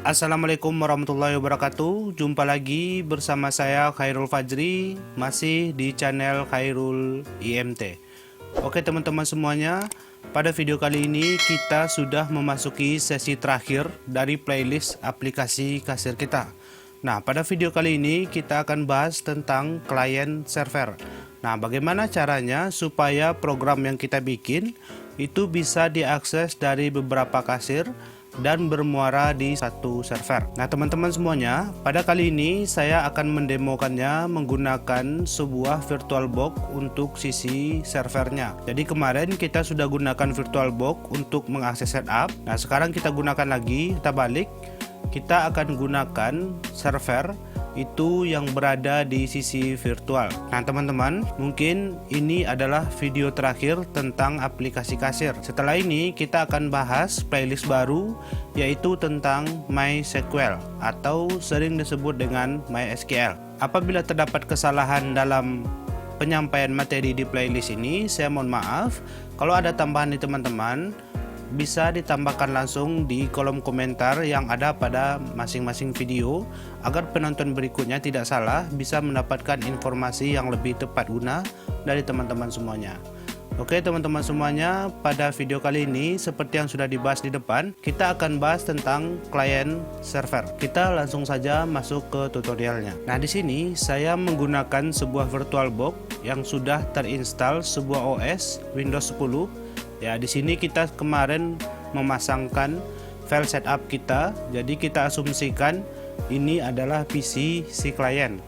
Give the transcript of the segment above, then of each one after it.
Assalamualaikum warahmatullahi wabarakatuh. Jumpa lagi bersama saya Khairul Fajri, masih di channel Khairul IMT. Oke teman-teman semuanya, pada video kali ini kita sudah memasuki sesi terakhir dari playlist aplikasi kasir kita. Nah, pada video kali ini kita akan bahas tentang client server. Nah, bagaimana caranya supaya program yang kita bikin itu bisa diakses dari beberapa kasir dan bermuara di satu server. Nah teman-teman semuanya, pada kali ini saya akan mendemokannya menggunakan sebuah VirtualBox untuk sisi servernya. Jadi kemarin kita sudah gunakan VirtualBox untuk mengakses setup. Nah sekarang kita gunakan lagi, kita balik, kita akan gunakan server itu yang berada di sisi virtual. Nah teman-teman, mungkin ini adalah video terakhir tentang aplikasi kasir. Setelah ini kita akan bahas playlist baru, yaitu tentang MySQL atau sering disebut dengan MySQL. Apabila terdapat kesalahan dalam penyampaian materi di playlist ini, saya mohon maaf. Kalau ada tambahan di teman-teman, bisa ditambahkan langsung di kolom komentar yang ada pada masing-masing video, agar penonton berikutnya tidak salah bisa mendapatkan informasi yang lebih tepat guna dari teman-teman semuanya. Oke teman-teman semuanya, pada video kali ini seperti yang sudah dibahas di depan, kita akan bahas tentang client server. Kita langsung saja masuk ke tutorialnya. Nah di sini saya menggunakan sebuah VirtualBox yang sudah terinstall sebuah OS Windows 10. Ya, di sini kita kemarin memasangkan file setup kita, jadi kita asumsikan ini adalah PC si klien.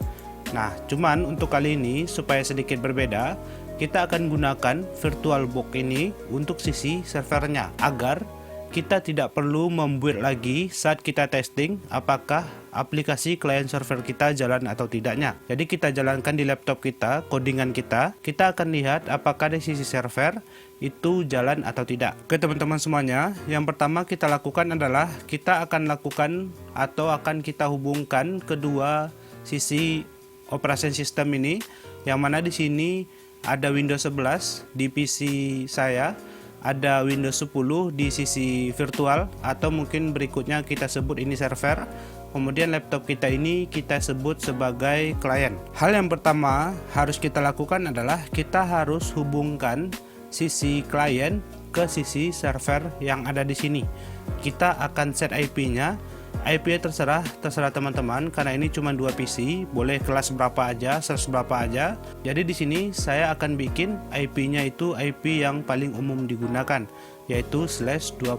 Nah, cuman untuk kali ini supaya sedikit berbeda, kita akan gunakan VirtualBox ini untuk sisi servernya, agar kita tidak perlu membuat lagi saat kita testing apakah aplikasi client server kita jalan atau tidaknya. Jadi kita jalankan di laptop kita, codingan kita akan lihat apakah di sisi server itu jalan atau tidak. Oke teman-teman semuanya, yang pertama kita lakukan adalah kita akan lakukan atau akan kita hubungkan kedua sisi operasi sistem ini, yang mana di sini ada Windows 11 di PC saya, ada Windows 10 di sisi virtual, atau mungkin berikutnya kita sebut ini server. Kemudian laptop kita ini kita sebut sebagai klien. Hal yang pertama harus kita lakukan adalah kita harus hubungkan sisi klien ke sisi server yang ada di sini. Kita akan set IP-nya. IP-nya terserah teman-teman, karena ini cuma dua PC, boleh kelas berapa aja, server berapa aja. Jadi di sini saya akan bikin IP-nya itu IP yang paling umum digunakan, yaitu /24.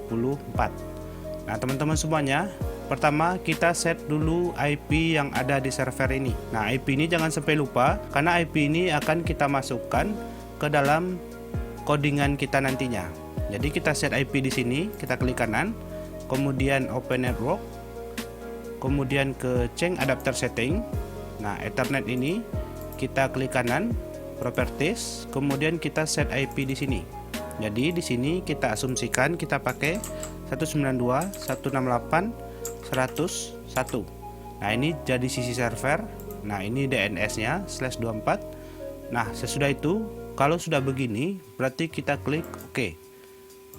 Nah teman-teman semuanya, pertama kita set dulu IP yang ada di server ini. Nah IP ini jangan sampai lupa, karena IP ini akan kita masukkan ke dalam codingan kita nantinya. Jadi kita set IP di sini, kita klik kanan, kemudian open network, kemudian ke change adapter setting. Nah Ethernet ini kita klik kanan, properties, kemudian kita set IP di sini. Jadi di sini kita asumsikan kita pakai 192.168.101. Nah ini jadi sisi server. Nah ini DNS-nya /24. Nah sesudah itu, kalau sudah begini berarti kita klik OK.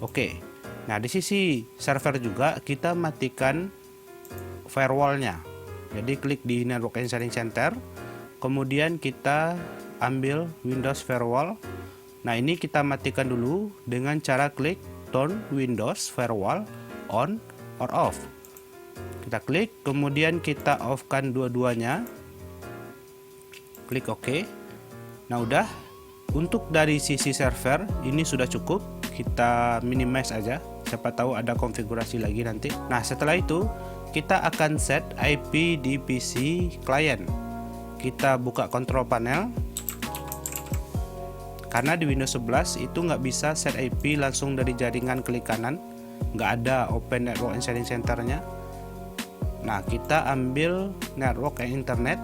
Oke. Nah di sisi server juga kita matikan firewallnya. Jadi klik di Network and Sharing Center, kemudian kita ambil Windows Firewall. Nah ini kita matikan dulu dengan cara klik turn Windows Firewall on or off. Kita klik, kemudian kita off-kan dua-duanya. Klik OK. Nah udah, untuk dari sisi server ini sudah cukup. Kita minimize aja, siapa tahu ada konfigurasi lagi nanti. Nah setelah itu kita akan set IP di PC klien. Kita buka control panel, karena di Windows 11 itu nggak bisa set IP langsung dari jaringan klik kanan, nggak ada Open Network and Sharing Center-nya. Nah kita ambil Network and Internet,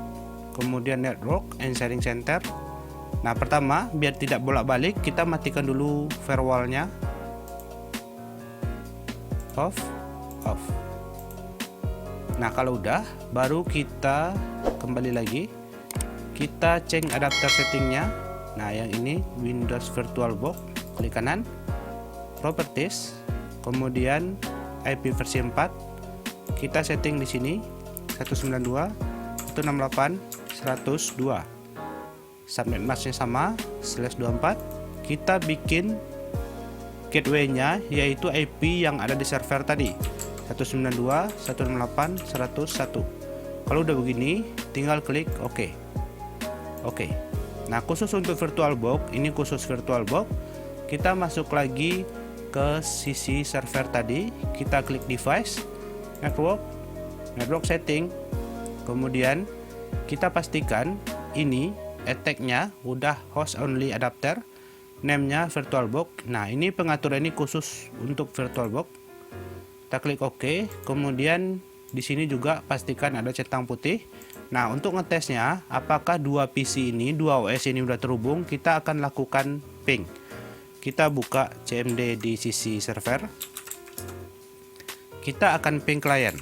kemudian Network and Sharing Center. Nah pertama, biar tidak bolak-balik, kita matikan dulu firewallnya, off. Nah kalau udah, baru kita kembali lagi, kita change adapter settingnya. Nah yang ini Windows VirtualBox, klik kanan, properties, kemudian IP versi 4, kita setting di sini 192.168.102. Subnet masknya sama /24. Kita bikin gateway-nya yaitu IP yang ada di server tadi 192.168.101. Kalau udah begini, tinggal klik OK. Oke. Nah, khusus untuk VirtualBox, ini khusus VirtualBox, kita masuk lagi ke sisi server tadi, kita klik device, network setting, kemudian kita pastikan ini attack-nya udah host only adapter, name-nya VirtualBox. Nah, ini pengaturan ini khusus untuk VirtualBox. Kita klik OK, kemudian di sini juga pastikan ada centang putih. Nah, untuk ngetesnya apakah dua PC ini, dua OS ini udah terhubung, kita akan lakukan ping. Kita buka CMD di sisi server. Kita akan ping klien.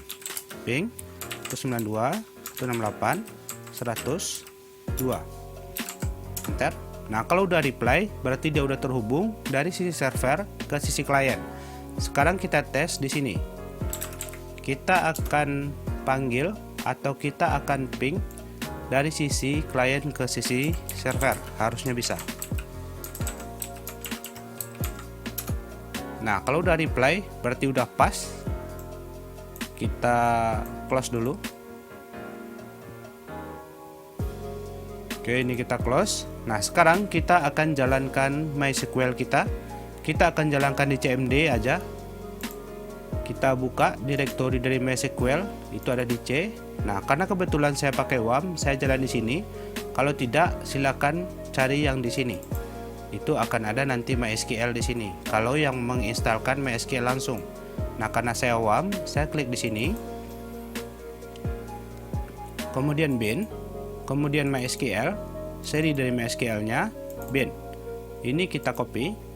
Ping 192.168.102. Enter. Nah, kalau udah reply berarti dia udah terhubung dari sisi server ke sisi klien. Sekarang kita tes di sini. Kita akan panggil atau kita akan ping dari sisi klien ke sisi server, harusnya bisa. Nah, kalau udah reply berarti udah pas. Kita close dulu. Oke, ini kita close. Nah, sekarang kita akan jalankan MySQL kita. Kita akan jalankan di CMD aja. Kita buka direktori dari MySQL, itu ada di C. Nah, karena kebetulan saya pakai WAM, saya jalan di sini. Kalau tidak, silakan cari yang di sini. Itu akan ada nanti MySQL di sini. Kalau yang menginstalkan MySQL langsung. Nah, karena saya WAM, saya klik di sini. Kemudian bin, kemudian MySQL, seri dari MySQL-nya bin. Ini kita copy.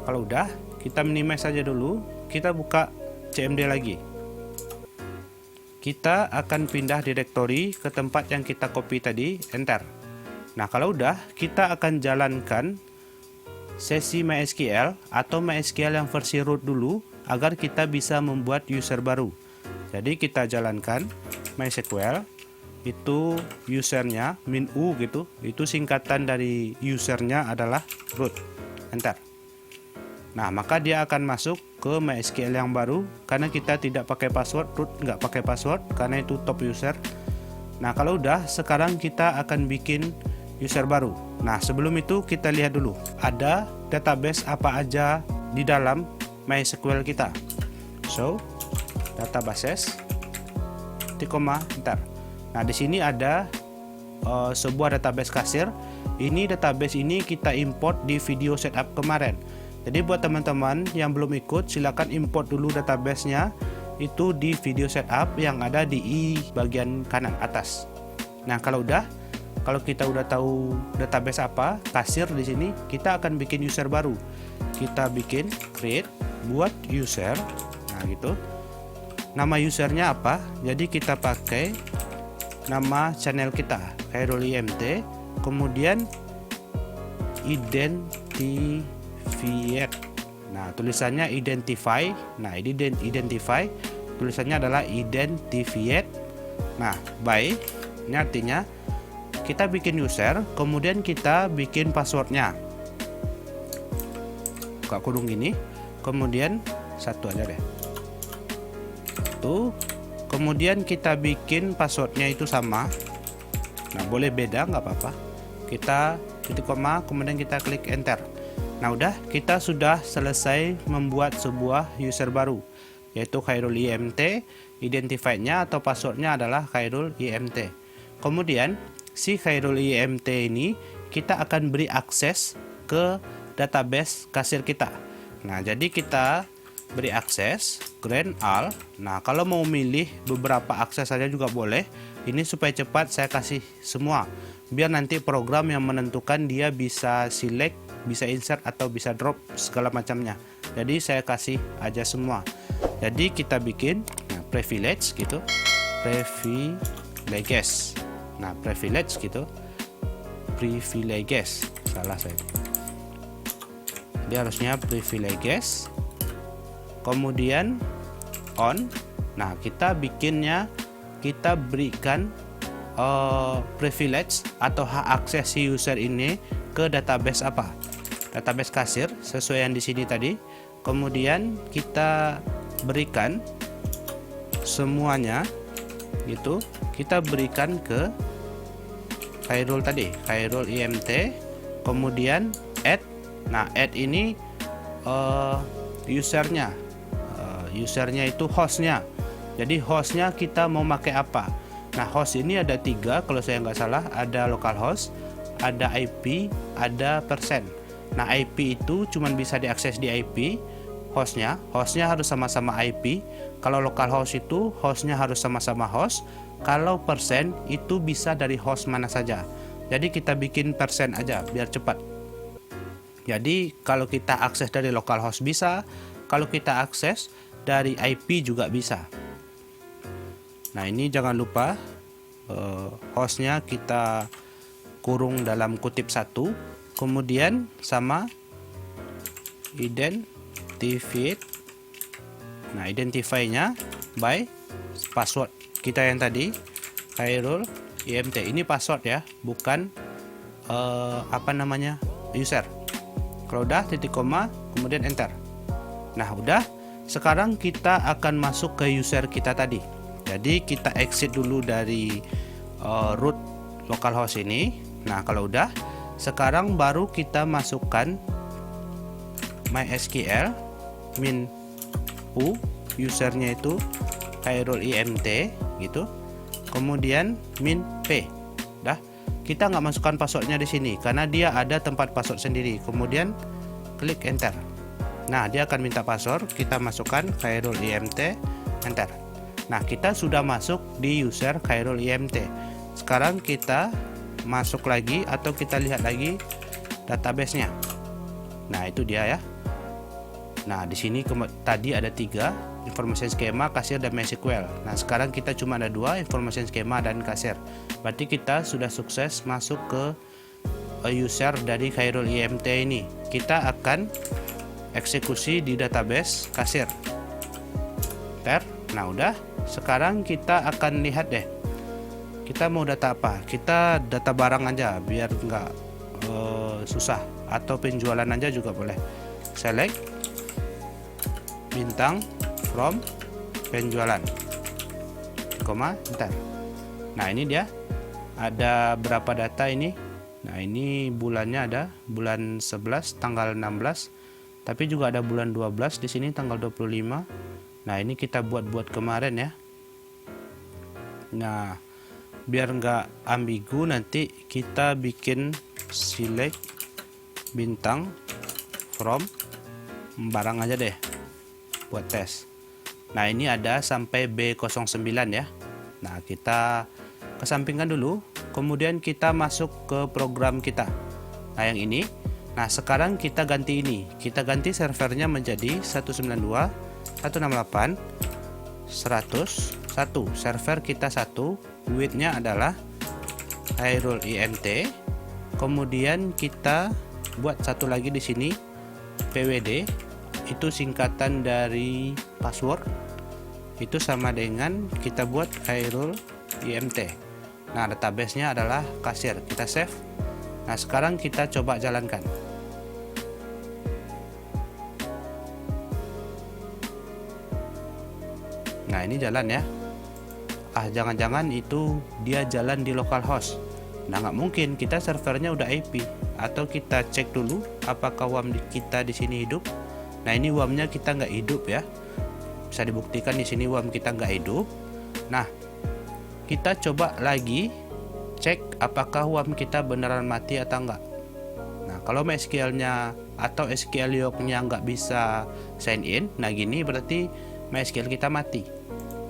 Kalau udah, kita minimize saja dulu. Kita buka CMD lagi. Kita akan pindah direktori ke tempat yang kita copy tadi, enter. Nah, kalau udah, kita akan jalankan sesi MySQL atau MySQL yang versi root dulu agar kita bisa membuat user baru. Jadi kita jalankan MySQL, itu usernya -u gitu, itu singkatan dari usernya adalah root, enter. Nah, maka dia akan masuk ke MySQL yang baru karena kita tidak pakai password, root nggak pakai password karena itu top user. Nah, kalau udah, sekarang kita akan bikin user baru. Nah, sebelum itu kita lihat dulu ada database apa aja di dalam MySQL kita. So, databases, enter. Nah, di sini ada sebuah database kasir. Ini database ini kita import di video setup kemarin. Jadi buat teman-teman yang belum ikut, silakan import dulu database-nya itu di video setup yang ada di bagian kanan atas. Nah, kalau kita udah tahu database apa, kasir di sini, kita akan bikin user baru. Kita bikin create buat user. Nah, gitu. Nama usernya apa? Jadi kita pakai nama channel kita, Khairul IMT, kemudian identified. Nah, tulisannya identify. Nah, ini identify, tulisannya adalah identified. Nah, by ini artinya kita bikin user, kemudian kita bikin passwordnya. Buka kurung gini, kemudian satu aja deh. Tuh, kemudian kita bikin passwordnya itu sama. Nah, boleh beda nggak apa-apa. Kita titik koma, kemudian kita klik enter. Nah, udah, kita sudah selesai membuat sebuah user baru, yaitu Khairul IMT. Identified-nya atau passwordnya adalah Khairul IMT. Kemudian si Khairul IMT ini kita akan beri akses ke database kasir kita. Nah, jadi kita beri akses grant all. Nah, kalau mau milih beberapa akses saja juga boleh. Ini supaya cepat saya kasih semua, biar nanti program yang menentukan dia bisa select, bisa insert atau bisa drop segala macamnya. Jadi saya kasih aja semua. Jadi kita bikin privilege gitu, privileges. Nah, privilege gitu, privileges. Salah saya. Dia harusnya privileges. Kemudian on. Nah, kita bikinnya, kita berikan privilege atau hak akses si user ini ke database apa? Database kasir sesuai yang di sini tadi. Kemudian kita berikan semuanya gitu, kita berikan ke Khairul tadi, Khairul IMT. Kemudian add. Nah, add ini usernya, usernya itu hostnya. Jadi hostnya kita mau pakai apa? Nah, host ini ada 3 kalau saya nggak salah, ada localhost, ada IP, ada persen. Nah, IP itu cuman bisa diakses di IP hostnya harus sama-sama IP. Kalau localhost itu hostnya harus sama-sama host. Kalau persen itu bisa dari host mana saja. Jadi kita bikin persen aja biar cepat. Jadi kalau kita akses dari localhost bisa, kalau kita akses dari IP juga bisa. Nah, ini jangan lupa hostnya kita kurung dalam kutip 1, kemudian sama identified. Nah, identify-nya by password kita yang tadi, Khairul IMT. Ini password ya, bukan user. Kalau udah titik koma, kemudian enter. Nah, udah. Sekarang kita akan masuk ke user kita tadi. Jadi kita exit dulu dari root localhost ini. Nah, kalau udah, sekarang baru kita masukkan MySQL min u, usernya itu Khairul IMT gitu. Kemudian min p. Dah, kita nggak masukkan passwordnya di sini karena dia ada tempat password sendiri. Kemudian klik enter. Nah, dia akan minta password, kita masukkan Khairul IMT, enter. Nah, kita sudah masuk di user Khairul IMT. Sekarang kita masuk lagi atau kita lihat lagi database-nya. Nah, itu dia ya. Nah, di sini tadi ada 3, information schema, kasir, dan MySQL. Nah, sekarang kita cuma ada 2, information schema dan kasir. Berarti kita sudah sukses masuk ke user dari Khairul IMT ini. Kita akan eksekusi di database kasir. Nah, udah. Sekarang kita akan lihat deh, kita mau data apa. Kita data barang aja biar nggak susah, atau penjualan aja juga boleh. Select bintang from penjualan, koma, enter. Nah, ini dia ada berapa data ini. Nah, ini bulannya ada bulan 11 tanggal 16, tapi juga ada bulan 12 di sini tanggal 25. Nah, ini kita buat kemarin ya. Nah, biar nggak ambigu, nanti kita bikin select bintang from barang aja deh buat tes. Nah, ini ada sampai B09 ya. Nah, kita kesampingkan dulu, kemudian kita masuk ke program kita. Nah, yang ini. Nah, sekarang kita ganti ini. Kita ganti servernya menjadi 192.168.101. Server kita 1, width-nya adalah Khairul IMT. Kemudian kita buat satu lagi di sini, PWD. Itu singkatan dari password. Itu sama dengan kita buat Khairul IMT. Nah, database-nya adalah kasir. Kita save. Nah, sekarang kita coba jalankan. Nah, ini jalan ya. Jangan-jangan itu dia jalan di localhost. Nah, nggak mungkin, kita servernya udah IP. Atau kita cek dulu apakah WAM kita di sini hidup. Nah, ini WAM-nya kita nggak hidup ya. Bisa dibuktikan di sini WAM kita nggak hidup. Nah, kita coba lagi cek apakah WAM kita beneran mati atau enggak. Nah, kalau MySQL-nya atau SQL log-nya nggak bisa sign in, nah gini berarti MySQL kita mati.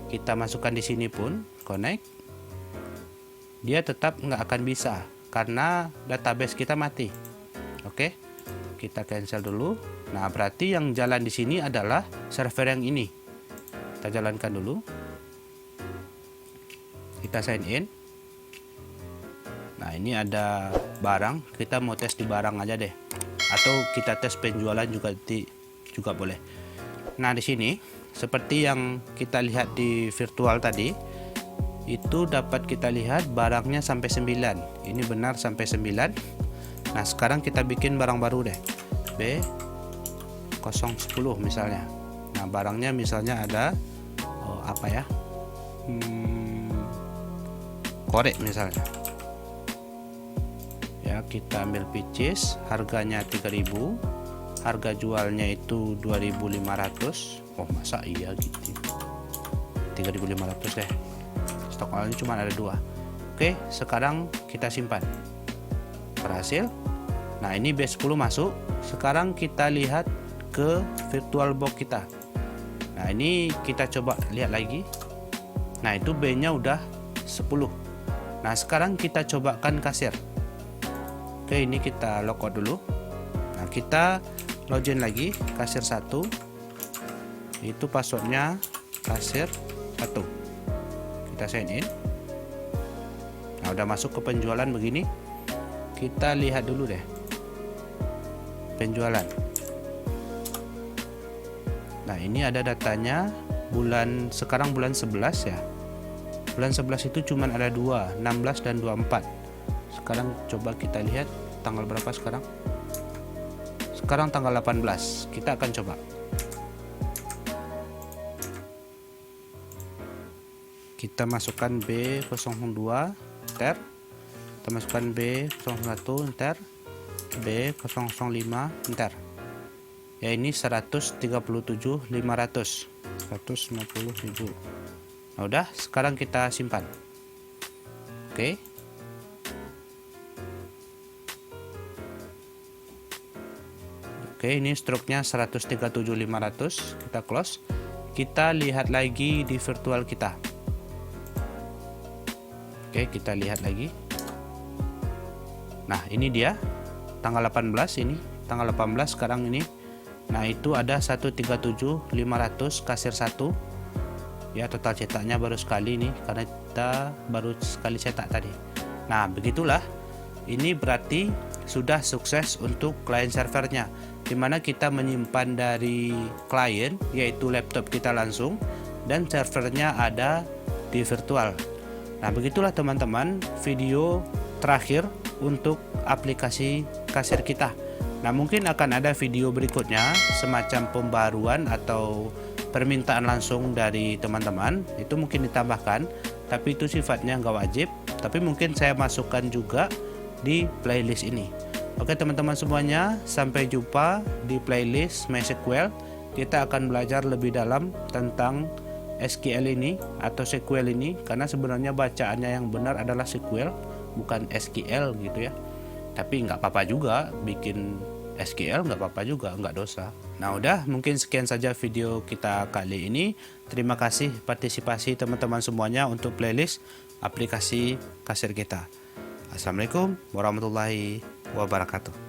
Kita masukkan di sini pun connect, dia tetap nggak akan bisa karena database kita mati. Oke, kita cancel dulu. Nah, berarti yang jalan di sini adalah server yang ini. Kita jalankan dulu. Kita sign in. Nah, ini ada barang, kita mau tes di barang aja deh. Atau kita tes penjualan juga boleh. Nah, di sini seperti yang kita lihat di virtual tadi, itu dapat kita lihat barangnya sampai 9. Ini benar sampai 9. Nah sekarang kita bikin barang baru deh, B010 misalnya. Nah barangnya misalnya ada apa ya, korek misalnya ya. Kita ambil pieces, harganya 3000, harga jualnya itu 2500. Oh masa iya gitu, 3500 deh, stok awalnya cuma ada 2. Oke, sekarang kita simpan, berhasil. Nah ini B10 masuk. Sekarang kita lihat ke virtual box kita. Nah ini kita coba lihat lagi. Nah itu B nya udah 10. Nah sekarang kita cobakan kasir. Oke, ini kita logout dulu. Nah kita login lagi kasir 1. Itu passwordnya kasir 1. Kita sign in. Nah udah masuk ke penjualan begini. Kita lihat dulu deh penjualan. Nah ini ada datanya sekarang bulan 11 ya. Bulan 11 itu cuman ada 2, 16 dan 24. Sekarang coba kita lihat tanggal berapa sekarang. Sekarang tanggal 18. Kita akan coba. Kita masukkan B02, enter. Kita masukkan B01, enter. B005, enter. Ya ini 137.500, 150.000. Nah udah, sekarang kita simpan. Oke. Oke, ini struknya 137.500. Kita close. Kita lihat lagi di virtual kita. Oke, kita lihat lagi. Nah ini dia tanggal 18, ini tanggal 18 sekarang ini. Nah itu ada 137.500 kasir 1 ya. Total cetaknya baru sekali nih, karena kita baru sekali cetak tadi. Nah begitulah, ini berarti sudah sukses untuk client servernya, dimana kita menyimpan dari klien yaitu laptop kita langsung, dan servernya ada di virtual. Nah begitulah teman-teman video terakhir untuk aplikasi kasir kita. Nah mungkin akan ada video berikutnya semacam pembaruan atau permintaan langsung dari teman-teman, itu mungkin ditambahkan, tapi itu sifatnya nggak wajib, tapi mungkin saya masukkan juga di playlist ini. Oke teman-teman semuanya, sampai jumpa di playlist MySQL. Kita akan belajar lebih dalam tentang SQL ini atau SQL ini, karena sebenarnya bacaannya yang benar adalah SQL bukan SQL gitu ya. Tapi nggak apa-apa juga bikin SQL, nggak apa-apa juga, nggak dosa. Nah udah, mungkin sekian saja video kita kali ini. Terima kasih partisipasi teman-teman semuanya untuk playlist aplikasi kasir kita. Assalamualaikum warahmatullahi wabarakatuh.